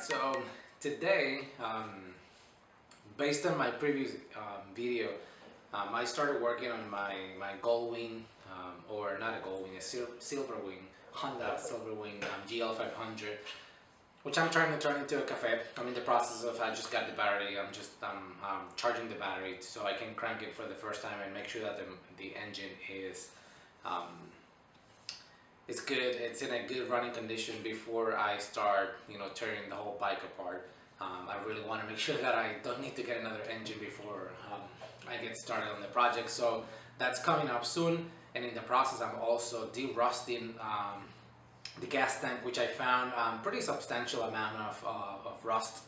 Alright, so today, based on my previous video, I started working on my Gold Wing, or not a Gold Wing, a Silver Wing, Honda Silver Wing GL500, which I'm trying to turn into a cafe. I'm in the process of, I just got the battery, I'm just charging the battery so I can crank it for the first time and make sure that the engine is it's good, it's in a good running condition before I start, tearing the whole bike apart. I really want to make sure that I don't need to get another engine before I get started on the project. So that's coming up soon, and in the process I'm also de-rusting the gas tank, which I found pretty substantial amount of rust.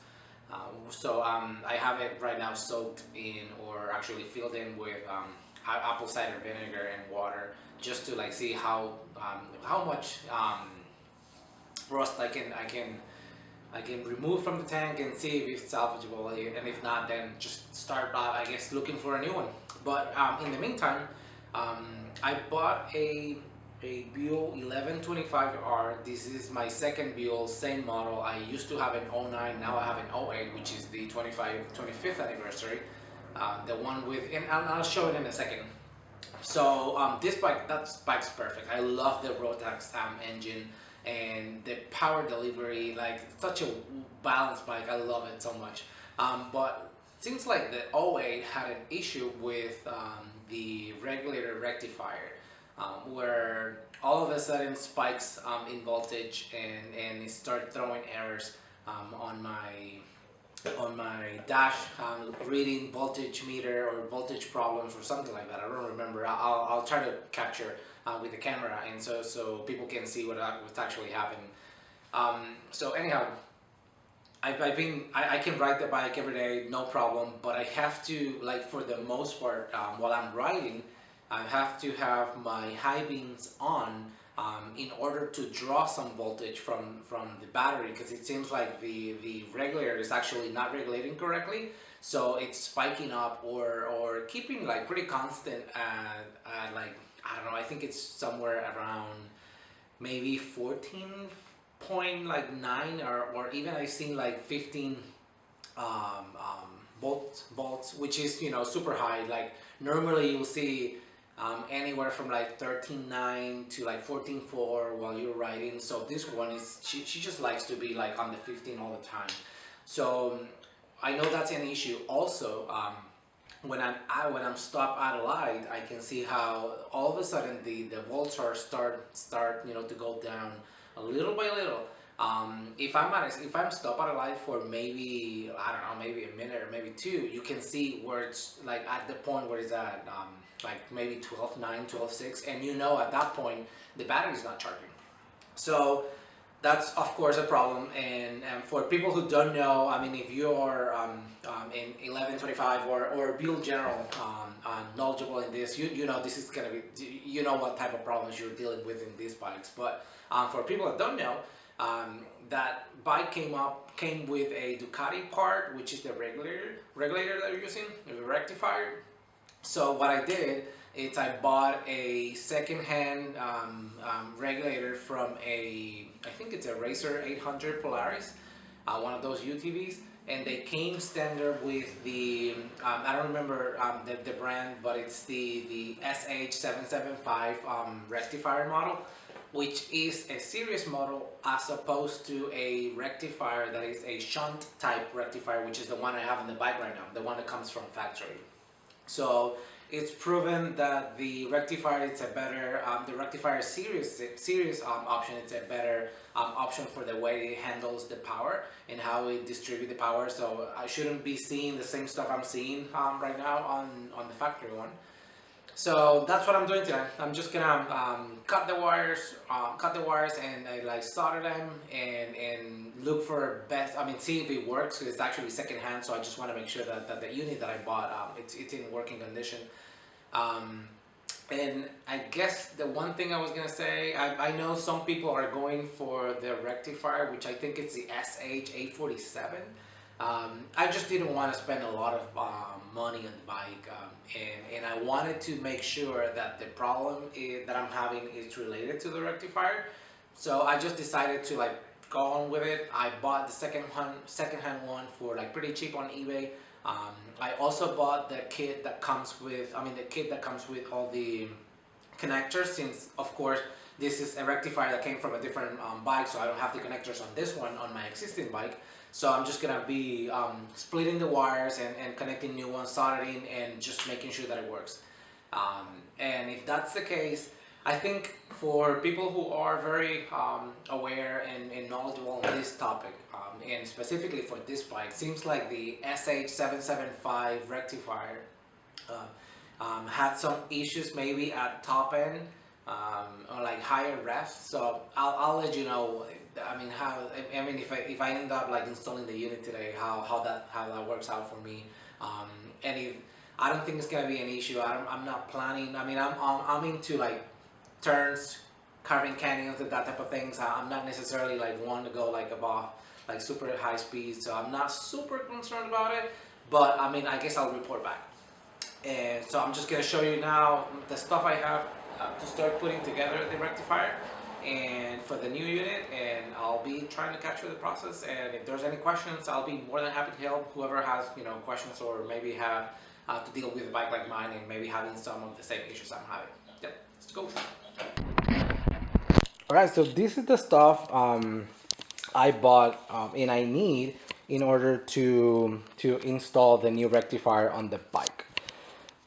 So I have it right now soaked in, or actually filled in with apple cider vinegar and water, just to see how much rust I can remove from the tank and see if it's salvageable, and if not, then just start I guess looking for a new one. But in the meantime, I bought a Buell 1125R. This is my second Buell, same model. I used to have an 09, now I have an 08, which is the 25th anniversary. The one with, and I'll show it in a second. So this bike's perfect. I love the Rotax engine and the power delivery, such a balanced bike. I love it so much. But it seems like the 08 had an issue with the regulator rectifier, where all of a sudden spikes in voltage, and it started throwing errors on my dash, reading voltage meter or voltage problems or something like that. I don't remember. I'll try to capture with the camera, and so people can see what's actually happening. So anyhow, I can ride the bike every day, no problem, but I have to, for the most part, while I'm riding, I have to have my high beams on in order to draw some voltage from the battery, because it seems like the regulator is actually not regulating correctly, so it's spiking up or keeping pretty constant at I don't know, I think it's somewhere around maybe 14.9 or even I've seen 15 volts, which is super high. Normally you'll see anywhere from 13.9 to 14.4 while you're riding. So this one is, she just likes to be on the 15 all the time. So I know that's an issue. Also, when I'm stopped at a light, I can see how all of a sudden the volts start to go down a little by little. If I'm stopped at a light for maybe, I don't know, maybe a minute or maybe two, you can see where it's at the point where it's at maybe 12.9, 12.6, and at that point the battery is not charging. So that's of course a problem. And for people who don't know, I mean, if you're in 1125 or Buell general knowledgeable in this, you know this is gonna be, what type of problems you're dealing with in these bikes. But for people that don't know, that bike came with a Ducati part, which is the regulator that you're using, the rectifier. So what I did is I bought a second-hand regulator from I think it's a Racer 800 Polaris, one of those UTVs, and they came standard with the, I don't remember the brand, but it's the SH775 rectifier model, which is a series model as opposed to a rectifier that is a shunt type rectifier, which is the one I have on the bike right now, the one that comes from factory. So it's proven that the rectifier, it's a better, the rectifier series option, it's a better option for the way it handles the power and how it distributes the power. So I shouldn't be seeing the same stuff I'm seeing right now on the factory one. So that's what I'm doing today. I'm just gonna cut the wires and solder them and look for best. I mean, see if it works, because it's actually secondhand. So I just want to make sure that the unit that I bought, it's in working condition. And I guess the one thing I was gonna say, I know some people are going for the rectifier, which I think it's the SH847. I just didn't want to spend a lot of money on the bike, and I wanted to make sure that the problem that I'm having is related to the rectifier. So I just decided to go on with it. I bought the second-hand one for like pretty cheap on eBay. I also bought the kit that comes with, the kit that comes with all the connectors, since of course this is a rectifier that came from a different bike, so I don't have the connectors on this one on my existing bike. So I'm just gonna be splitting the wires and connecting new ones, soldering, and just making sure that it works. And if that's the case, I think for people who are very aware and knowledgeable on this topic, and specifically for this bike, seems like the SH775 rectifier had some issues maybe at top end, or like higher refs. So I'll let you know. If I end up like installing the unit today, how that works out for me. And if I don't think it's gonna be an issue. I'm not planning. I'm into like turns, carving canyons, and that type of things. I'm not necessarily like one to go like above like super high speed, so I'm not super concerned about it. But I guess I'll report back. And so I'm just gonna show you now the stuff I have to start putting together the rectifier and for the new unit, and I'll be trying to capture the process. And if there's any questions, I'll be more than happy to help whoever has questions, or maybe have to deal with a bike like mine and maybe having some of the same issues I'm having. Yep, let's go. Alright, so this is the stuff I bought and I need in order to install the new rectifier on the bike.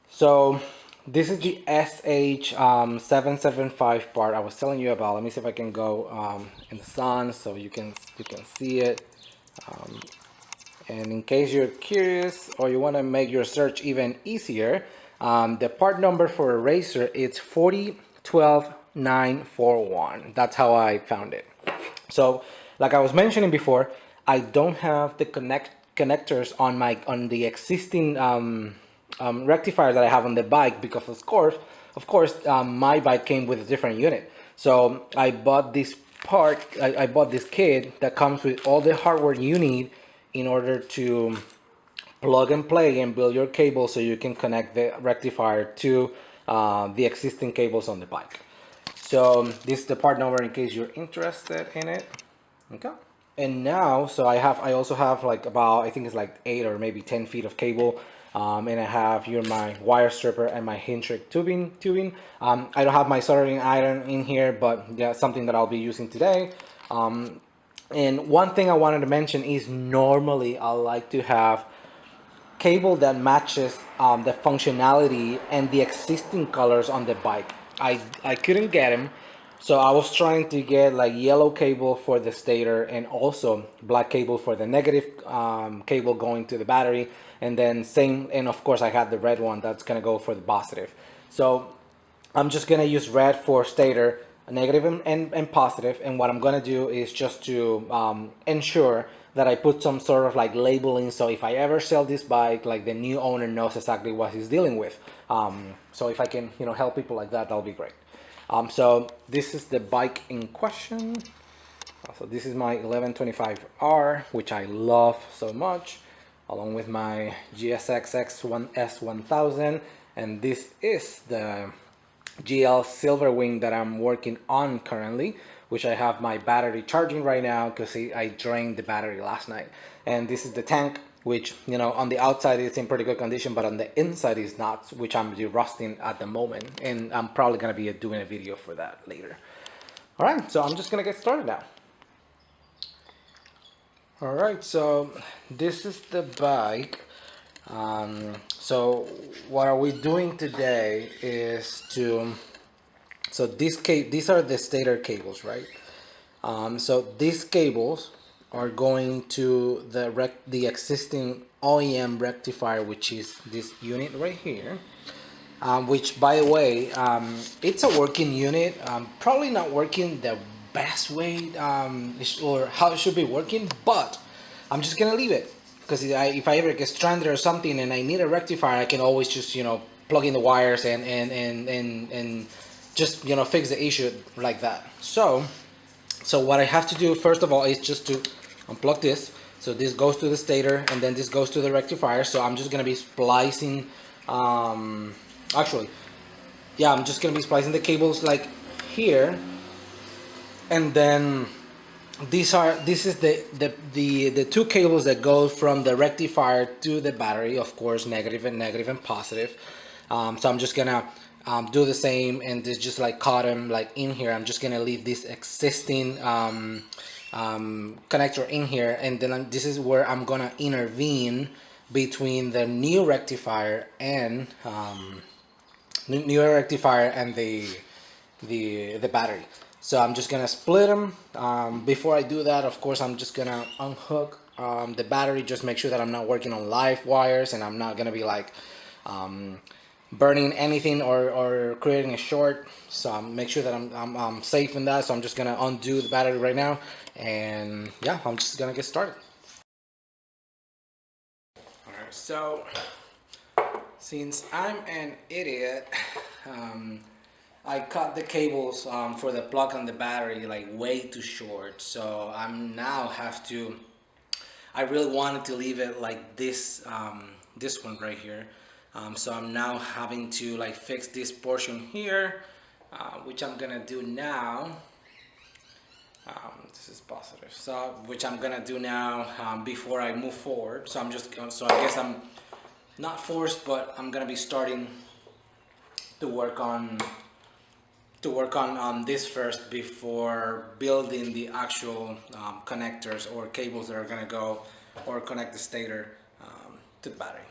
So this is the SH775 part I was telling you about. Let me see if I can go in the sun so you can see it. And in case you're curious or you want to make your search even easier, the part number for a racer, it's 4012941. That's how I found it. So like I was mentioning before, I don't have the connectors on the existing rectifier that I have on the bike, because of course my bike came with a different unit. So I bought this part, I bought this kit that comes with all the hardware you need in order to plug and play and build your cable so you can connect the rectifier to the existing cables on the bike. So this is the part number in case you're interested in it. Okay. And now, so I also have like about, I think it's like 8 or maybe 10 feet of cable. And I have here my wire stripper and my hinge tubing. I don't have my soldering iron in here, but yeah, something that I'll be using today. And one thing I wanted to mention is normally I like to have cable that matches the functionality and the existing colors on the bike. I couldn't get them, so I was trying to get like yellow cable for the stator and also black cable for the negative cable going to the battery, and then same, and of course I had the red one that's gonna go for the positive. So I'm just gonna use red for stator, negative and positive, and what I'm gonna do is just to ensure that I put some sort of like labeling, so if I ever sell this bike, like the new owner knows exactly what he's dealing with. So if I can help people like that, that'll be great. So this is the bike in question. So this is my 1125R, which I love so much, along with my GSX S1000, and this is the GL Silverwing that I'm working on currently, which I have my battery charging right now because I drained the battery last night. And this is the tank, which on the outside it's in pretty good condition, but on the inside is not, which I'm rusting at the moment, and I'm probably gonna be doing a video for that later. All right, so I'm just gonna get started now. All right, so this is the bike. So what are we doing today is so these are the stator cables, right? So these cables are going to the existing OEM rectifier, which is this unit right here, which by the way, it's a working unit, probably not working the best way or how it should be working, but I'm just gonna leave it, because if I ever get stranded or something and I need a rectifier, I can always just plug in the wires and just fix the issue like that. So what I have to do first of all is just to unplug this. So this goes to the stator and then this goes to the rectifier. So I'm just gonna be splicing actually, yeah, I'm just gonna be splicing the cables like here, and then this is the two cables that go from the rectifier to the battery, of course, negative and positive. So I'm just gonna do the same, and just like cut them like in here. I'm just gonna leave this existing connector in here, and then this is where I'm gonna intervene between the new rectifier and the battery. So I'm just gonna split them. Before I do that, of course, I'm just gonna unhook the battery. Just make sure that I'm not working on live wires, and I'm not gonna be like burning anything or creating a short. So make sure that I'm safe in that. So I'm just gonna undo the battery right now, and yeah, I'm just gonna get started. All right, so since I'm an idiot, I cut the cables for the plug and the battery like way too short. So I'm now have to. I really wanted to leave it like this, this one right here. So I'm now having to like fix this portion here, which I'm gonna do now. This is positive. So which I'm gonna do now before I move forward. So I'm just so I guess I'm not forced, but I'm gonna be starting to work on this first before building the actual connectors or cables that are gonna go or connect the stator to the battery.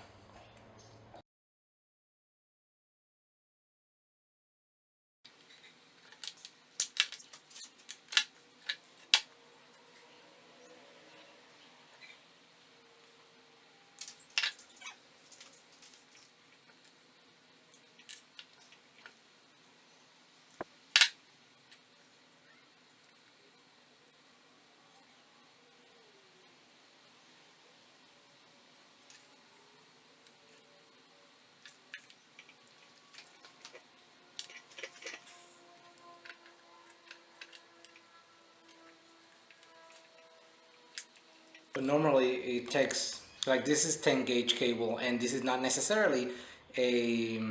But normally it takes, like, this is 10 gauge cable, and this is not necessarily a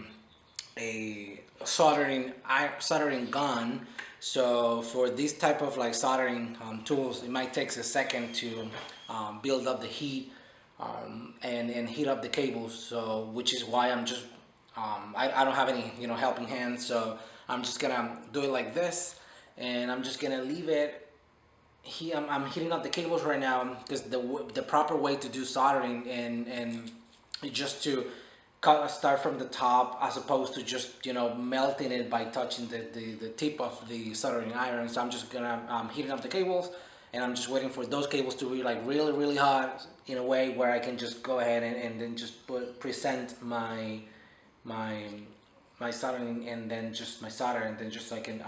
soldering gun. So for this type of like soldering tools, it might take a second to build up the heat and heat up the cables. So which is why I'm just I don't have any helping hands, so I'm just gonna do it like this, and I'm just gonna leave it. I'm heating up the cables right now because the proper way to do soldering and just to start from the top as opposed to just melting it by touching the tip of the soldering iron. So I'm just gonna heating up the cables, and I'm just waiting for those cables to be like really hot in a way where I can just go ahead and then just present my my soldering, and then just my solder, and then just I can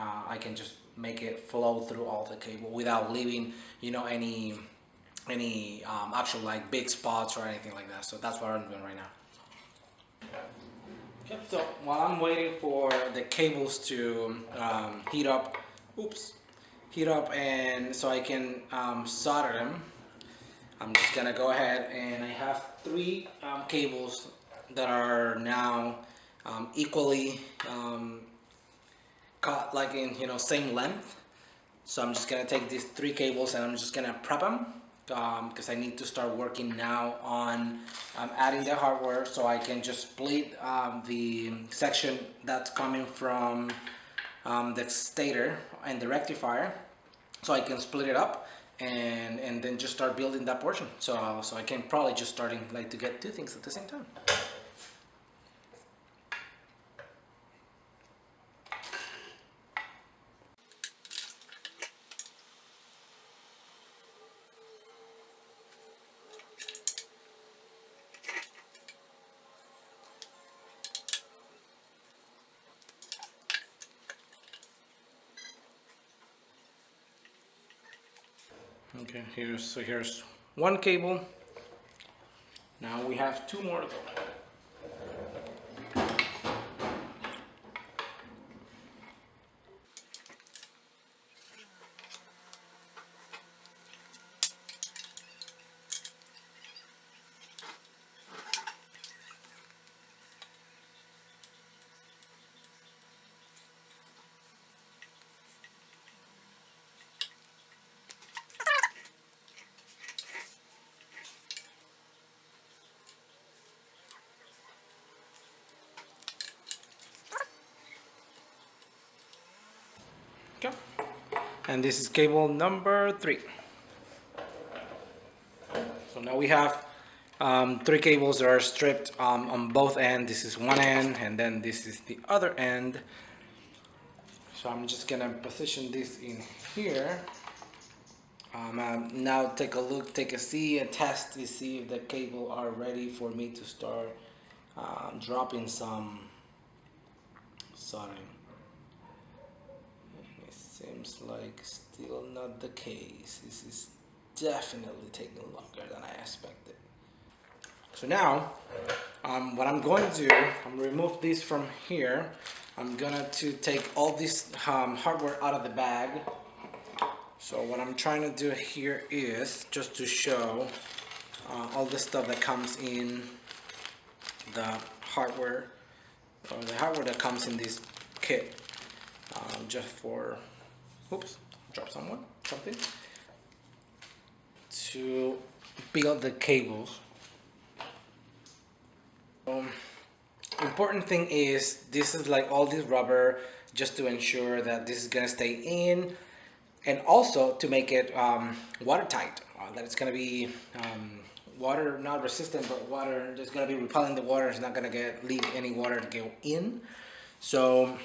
just make it flow through all the cable without leaving any actual like big spots or anything like that. So that's what I'm doing right now. Yep. So while I'm waiting for the cables to heat up, and so I can solder them, I'm just gonna go ahead, and I have three cables that are now equally cut, like in same length. So I'm just gonna take these three cables and I'm just gonna prep them because I need to start working now on adding the hardware, so I can just split the section that's coming from the stator and the rectifier, so I can split it up and then just start building that portion. So I can probably just starting like to get two things at the same time. Okay, here's one cable. Now we have two more to go. Okay. And this is cable number 3. So now we have 3 cables that are stripped on both ends. This is one end, and then this is the other end. So I'm just gonna position this in here. Now take a look, take a see, a test to see if the cable are ready for me to start dropping some soldering. And it seems like still not the case. This is definitely taking longer than I expected. So now, what I'm going to do, I'm gonna remove this from here. I'm gonna take all this hardware out of the bag. So what I'm trying to do here is just to show all the stuff that comes in the hardware, or the hardware that comes in this kit, just for, oops, drop something, to build the cables. Important thing is this is like all this rubber just to ensure that this is gonna stay in, and also to make it watertight, that it's gonna be water not resistant, but water just gonna be repelling the water. It's not gonna leave any water to go in. So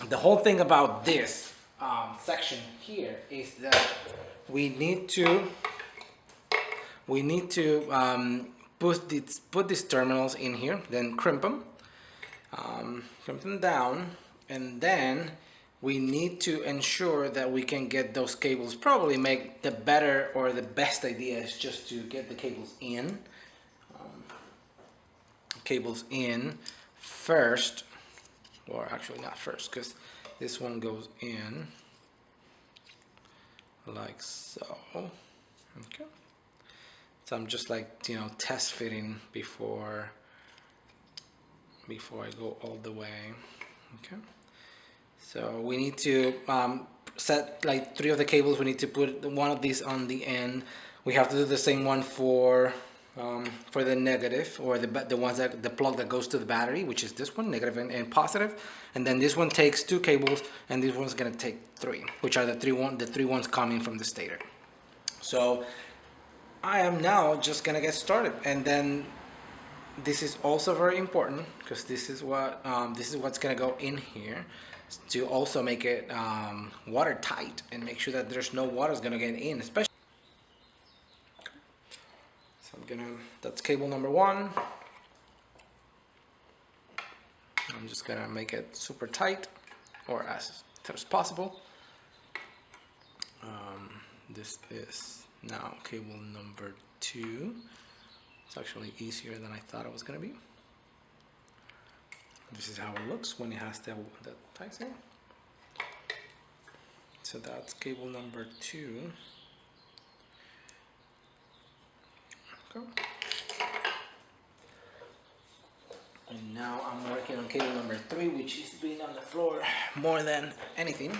the whole thing about this section here is that we need to put these terminals in here, then crimp them down, and then we need to ensure that we can get those cables. Probably make the better or the best idea is just to get the cables in first, or actually not first, because this one goes in like so. Okay. So I'm just like, test fitting before I go all the way. Okay. So we need to set like 3 of the cables. We need to put one of these on the end. We have to do the same one for the negative, or the ones that the plug that goes to the battery, which is this one, negative and positive. And then this one takes 2 cables, and this one's gonna take 3, which are the three ones coming from the stator. So I am now just gonna get started, and then this is also very important because this is what's gonna go in here to also make it watertight and make sure that there's no water's gonna get in, especially. So that's cable number 1. I'm just gonna make it super tight, or as tight as possible. This is now cable number 2. It's actually easier than I thought it was gonna be. This is how it looks when it has the ties in. So that's cable number 2. Okay. And now I'm working on cable number 3, which is being on the floor more than anything.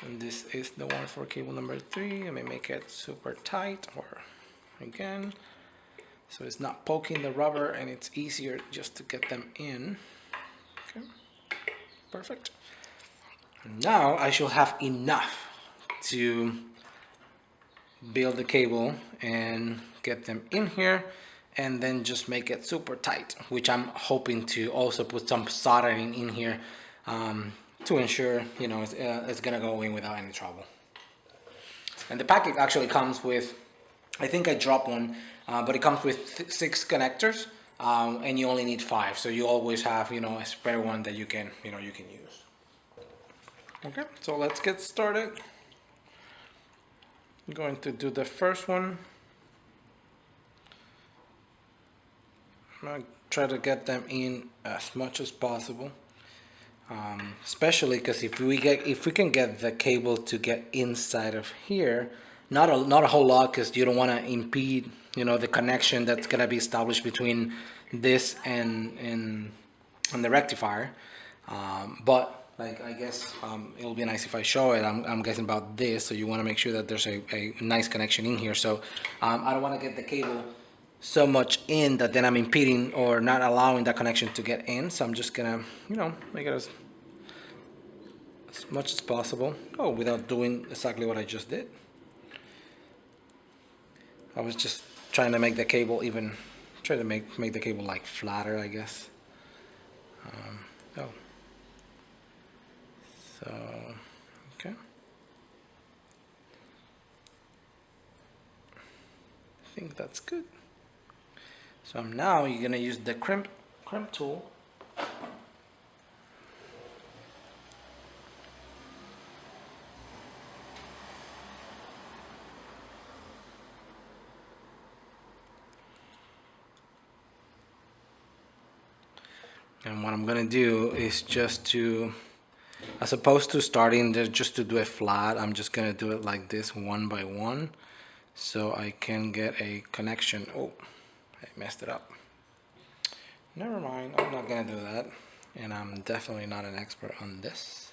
And this is the one for cable number 3. I may make it super tight, or again, so it's not poking the rubber and it's easier just to get them in. Okay, perfect. Now I should have enough to build the cable and get them in here, and then just make it super tight, which I'm hoping to also put some soldering in here to ensure it's gonna go in without any trouble. And the packet actually comes with, I think I dropped one, but it comes with 6 connectors, and you only need 5, so you always have a spare one that you can use. Okay, so let's get started. I'm going to do the first one. I'm gonna try to get them in as much as possible, especially because if we can get the cable to get inside of here, not a whole lot, because you don't want to impede the connection that's gonna be established between this and the rectifier, but like I guess it'll be nice if I show it. I'm guessing about this, so you want to make sure that there's a nice connection in here. So I don't want to get the cable so much in that then I'm impeding or not allowing that connection to get in. So I'm just gonna make it as as much as possible. Oh, without doing exactly what I just did. I was just trying to make the cable even, try to make the cable like flatter, I guess. Oh, so okay. I think that's good. So now you're gonna use the crimp tool. And what I'm gonna do is just to, as opposed to starting just to do it flat, I'm just gonna do it like this, one by one, so I can get a connection. Oh, I messed it up. Never mind, I'm not gonna do that. And I'm definitely not an expert on this.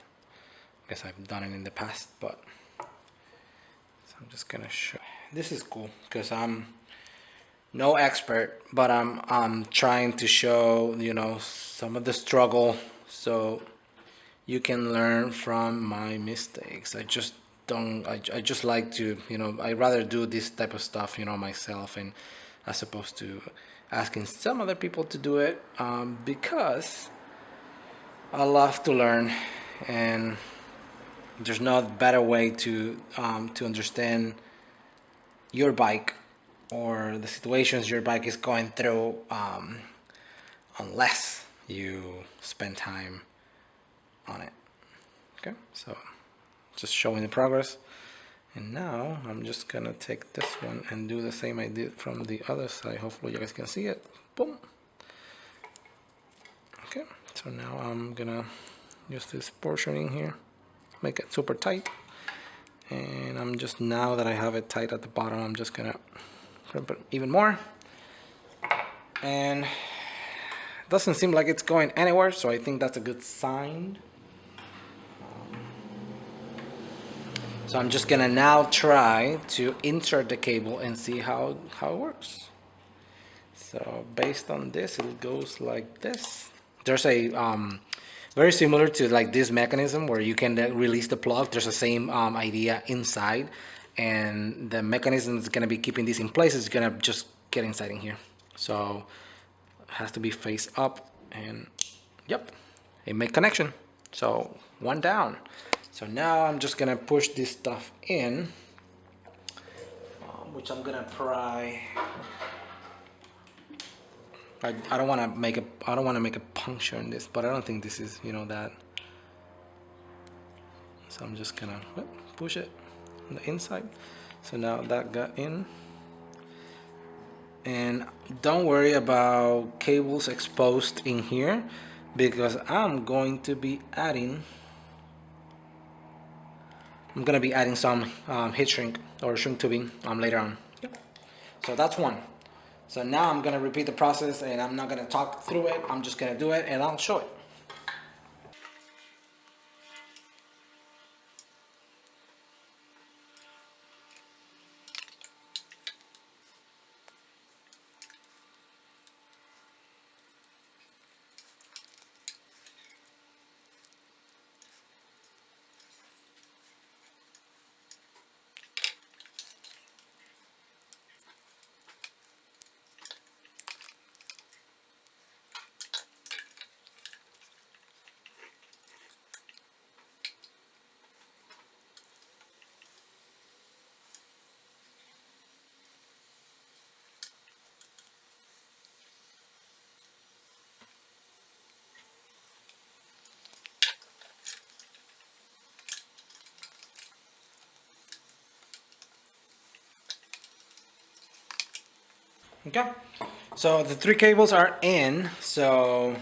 I guess I've done it in the past, but so I'm just gonna show. This is cool because I'm no expert, but I'm trying to show, you know, some of the struggle so you can learn from my mistakes. I just don't, I just like to, you know, I rather do this type of stuff, you know, myself, and as opposed to asking some other people to do it, because I love to learn, and there's no better way to understand your bike or the situations your bike is going through, unless you spend time on it. Okay, so just showing the progress. And now I'm just gonna take this one and do the same I did from the other side. Hopefully you guys can see it. Boom. Okay, so now I'm gonna use this portioning here, make it super tight. And I'm just, now that I have it tight at the bottom, I'm just gonna crimp it even more. And it doesn't seem like it's going anywhere, so I think that's a good sign. So I'm just gonna now try to insert the cable and see how it works. So based on this, it goes like this. There's a very similar to like this mechanism where you can release the plug. There's the same idea inside, and the mechanism is gonna be keeping this in place. It's gonna just get inside in here. So it has to be face up, and yep, it make connection. So one down. So now I'm just gonna push this stuff in, which I'm gonna pry. I don't want to make a puncture in this, but I don't think this is, you know, that. So I'm just gonna push it on the inside. So now that got in. And don't worry about cables exposed in here, because I'm going to be adding some heat shrink or shrink tubing later on. Yep. So that's one. So now I'm gonna repeat the process, and I'm not gonna talk through it. I'm just gonna do it and I'll show it. Okay, so the three cables are in, so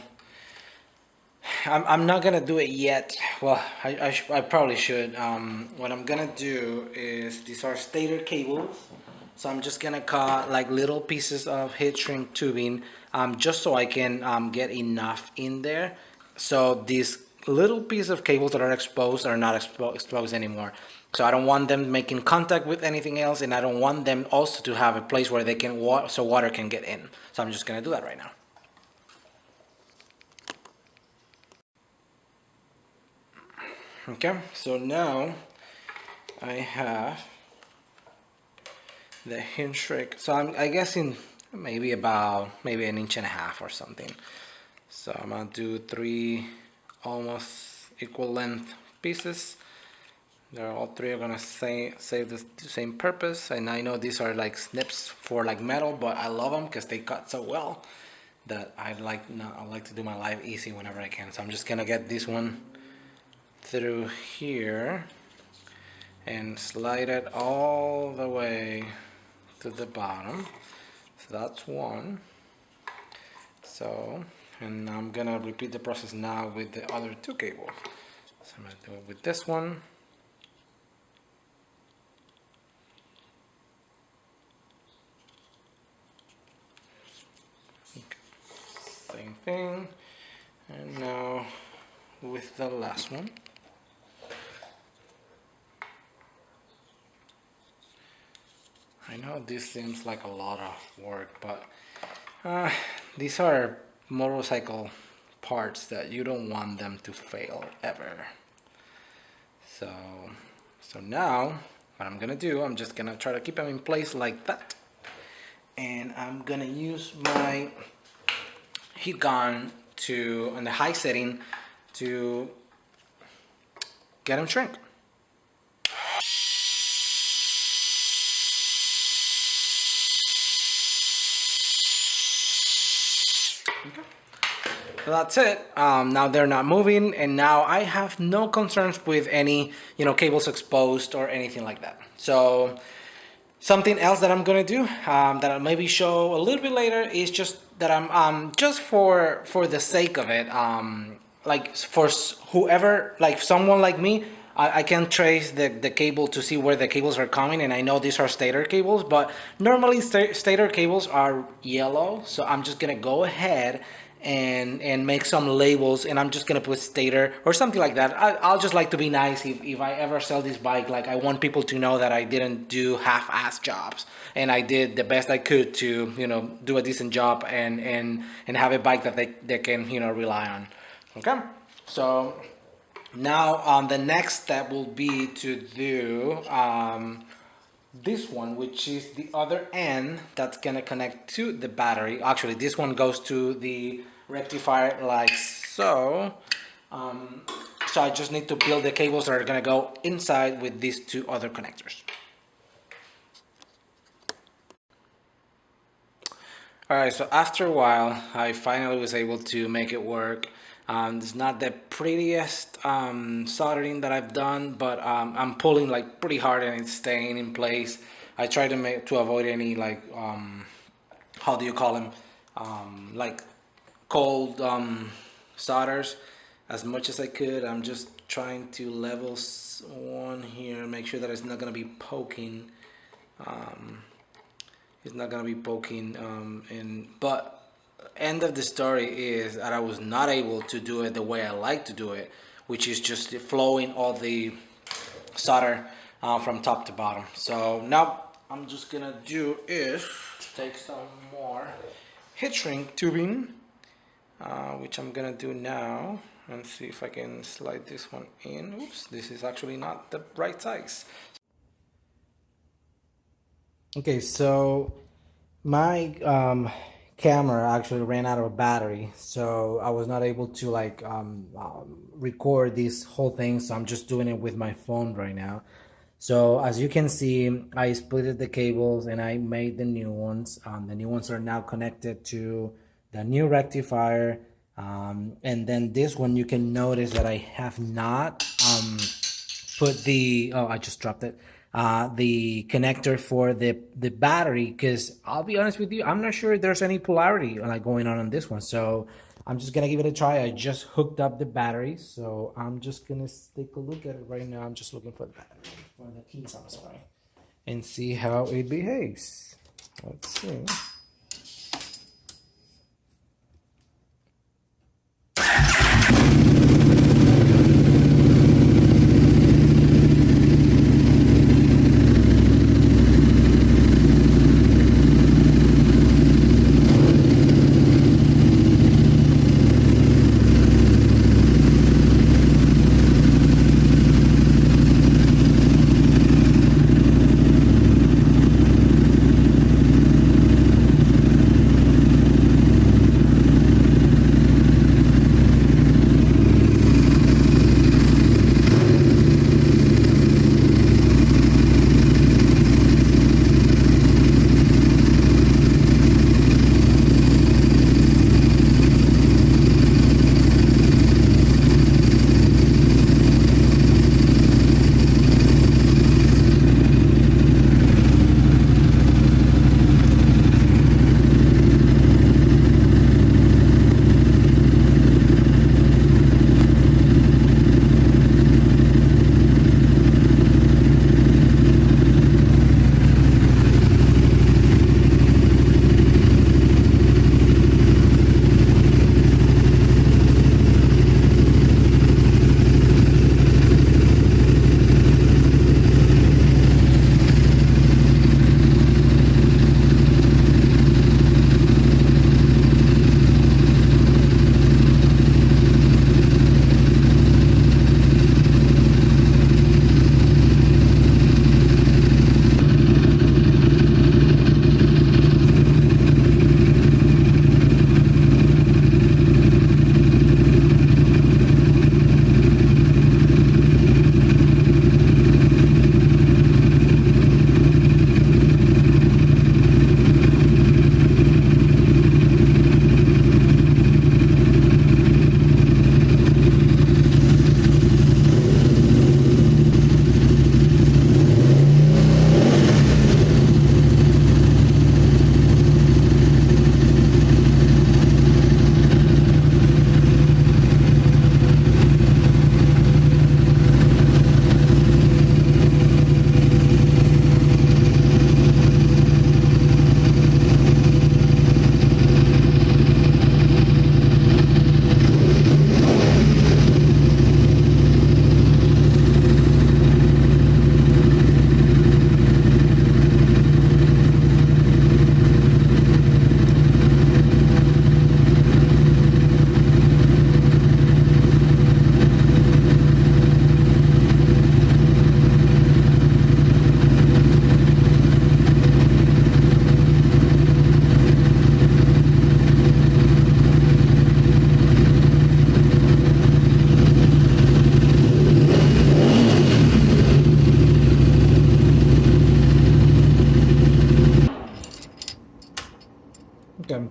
I'm not gonna do it yet. Well, I probably should. What I'm gonna do is, these are stator cables, so I'm just gonna cut like little pieces of heat shrink tubing, just so I can get enough in there, so these little pieces of cables that are exposed are not exposed anymore. So I don't want them making contact with anything else, and I don't want them also to have a place where they can so water can get in. So I'm just gonna do that right now. Okay, so now I have the hinge shrink. So I guessing maybe about maybe 1.5 inches or something. So I'm gonna do 3 almost equal length pieces. They're all 3 are gonna save the same purpose. And I know these are like snips for like metal, but I love them because they cut so well that I like to do my life easy whenever I can. So I'm just gonna get this one through here and slide it all the way to the bottom. So that's one. So, and I'm gonna repeat the process now with the other 2 cables. So I'm gonna do it with this one. Okay. Same thing. And now with the last one. I know this seems like a lot of work, but these are motorcycle parts that you don't want them to fail ever. So now what I'm gonna do, I'm just gonna try to keep them in place like that, and I'm gonna use my heat gun to on the high setting to get them shrink. Okay. So that's it. Now they're not moving, and now I have no concerns with any, cables exposed or anything like that. So something else that I'm gonna do, that I'll maybe show a little bit later, is just that I'm just for the sake of it, like for whoever, like someone like me, I can trace the cable to see where the cables are coming, and I know these are stator cables, but normally stator cables are yellow, so I'm just gonna go ahead and make some labels, and I'm just gonna put stator or something like that. I'll just like to be nice. If I ever sell this bike, like, I want people to know that I didn't do half-ass jobs, and I did the best I could to do a decent job and have a bike that they can rely on. Okay, so now the next step will be to do this one, which is the other end that's gonna connect to the battery. Actually, this one goes to the rectifier like so. So I just need to build the cables that are gonna go inside with these 2 other connectors. Alright, so after a while, I finally was able to make it work. It's not the prettiest soldering that I've done, but I'm pulling like pretty hard and it's staying in place. I try to avoid any like how do you call them, like cold solders as much as I could. I'm just trying to level one here, make sure that it's not gonna be poking. It's not gonna be poking but end of the story is that I was not able to do it the way I like to do it, which is just flowing all the solder from top to bottom. So now I'm just gonna do is take some more heat shrink tubing, which I'm gonna do now, and see if I can slide this one in. Oops, this is actually not the right size. Okay, so my camera actually ran out of battery, so I was not able to like record this whole thing, so I'm just doing it with my phone right now. So as you can see, I splitted the cables and I made the new ones. The new ones are now connected to the new rectifier, and then this one, you can notice that I have not put the I just dropped it, the connector for the battery, because I'll be honest with you, I'm not sure there's any polarity like going on this one. So I'm just gonna give it a try. I just hooked up the battery, so I'm just gonna take a look at it right now. I'm just looking for the battery, for the keys, I'm sorry, and see how it behaves. Let's see.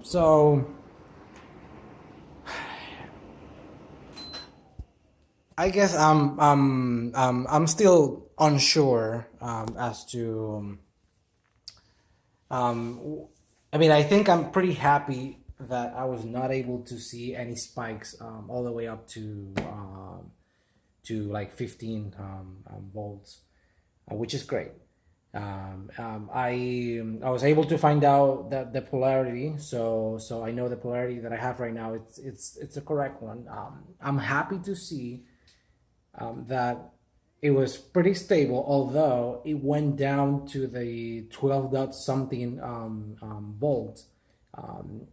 So I guess I'm still unsure as to I mean, I think I'm pretty happy that I was not able to see any spikes all the way up to like 15 volts, which is great. I was able to find out that the polarity, so I know the polarity that I have right now. It's the correct one. I'm happy to see that it was pretty stable, although it went down to the 12 dot something volts.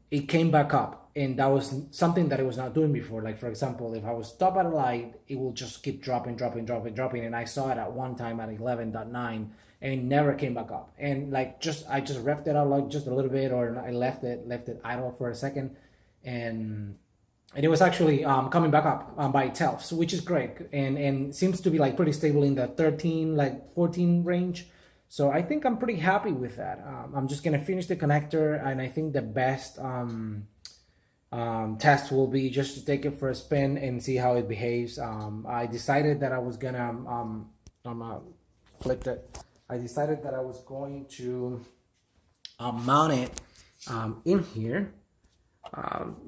It came back up, and that was something that it was not doing before. Like, for example, if I was stop at a light, it will just keep dropping, and I saw it at one time at 11.9, and it never came back up. And like, I just revved it out like just a little bit, or I left it idle for a second, and it was actually coming back up by itself, so, which is great, and seems to be like pretty stable in the 13, like 14 range. So I think I'm pretty happy with that. I'm just gonna finish the connector, and I think the best test will be just to take it for a spin and see how it behaves. I decided that I was gonna flipped it. I decided that I was going to mount it in here.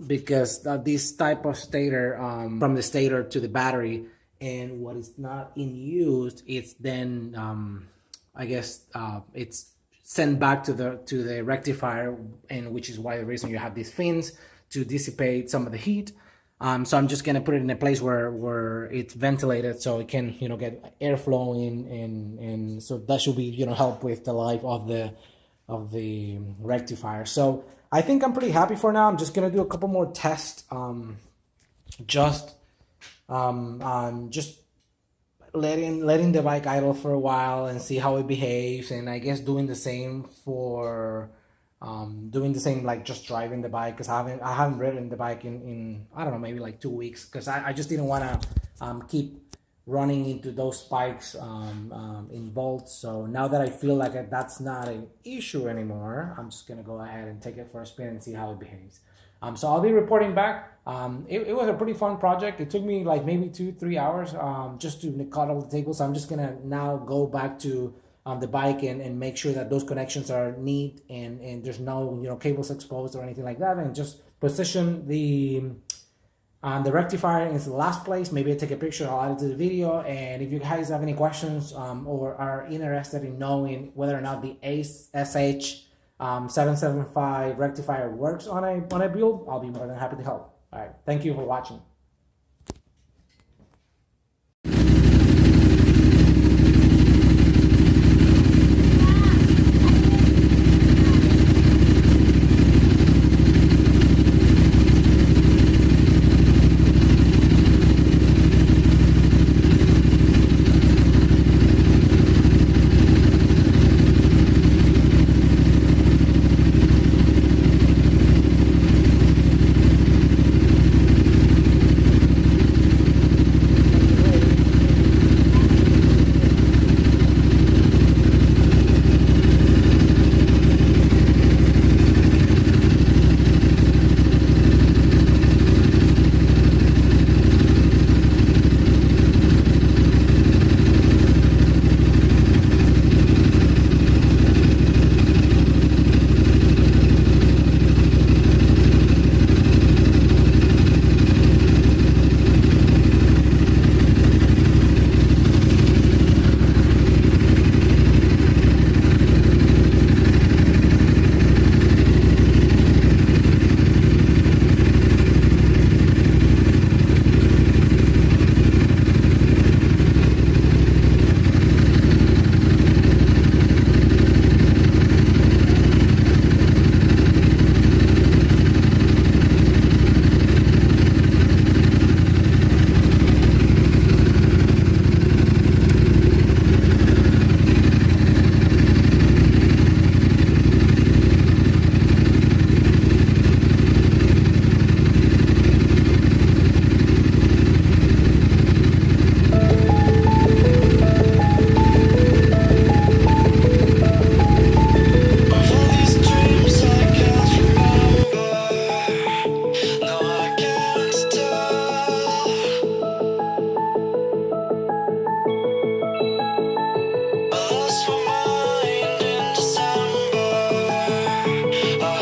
Because this type of stator, from the stator to the battery, and what is not in use, it's then I guess it's sent back to the rectifier, and which is why the reason you have these fins to dissipate some of the heat. So I'm just gonna put it in a place where it's ventilated, so it can get airflow in, and so that should be help with the life of the rectifier. So I think I'm pretty happy for now. I'm just gonna do a couple more tests, just letting the bike idle for a while and see how it behaves, and I guess doing the same like just driving the bike, because I haven't ridden the bike in I don't know, maybe like 2 weeks, because I just didn't want to keep running into those spikes in volts. So now that I feel like that's not an issue anymore, I'm just gonna go ahead and take it for a spin and see how it behaves. So I'll be reporting back. It was a pretty fun project. It took me like maybe 2-3 hours just to cut all the cables. So I'm just gonna now go back to the bike and make sure that those connections are neat, and there's no cables exposed or anything like that, and just position the rectifier is the last place. Maybe I take a picture, I'll add it to the video. And if you guys have any questions or are interested in knowing whether or not the SH775 rectifier works on a build, I'll be more than happy to help. All right, thank you for watching.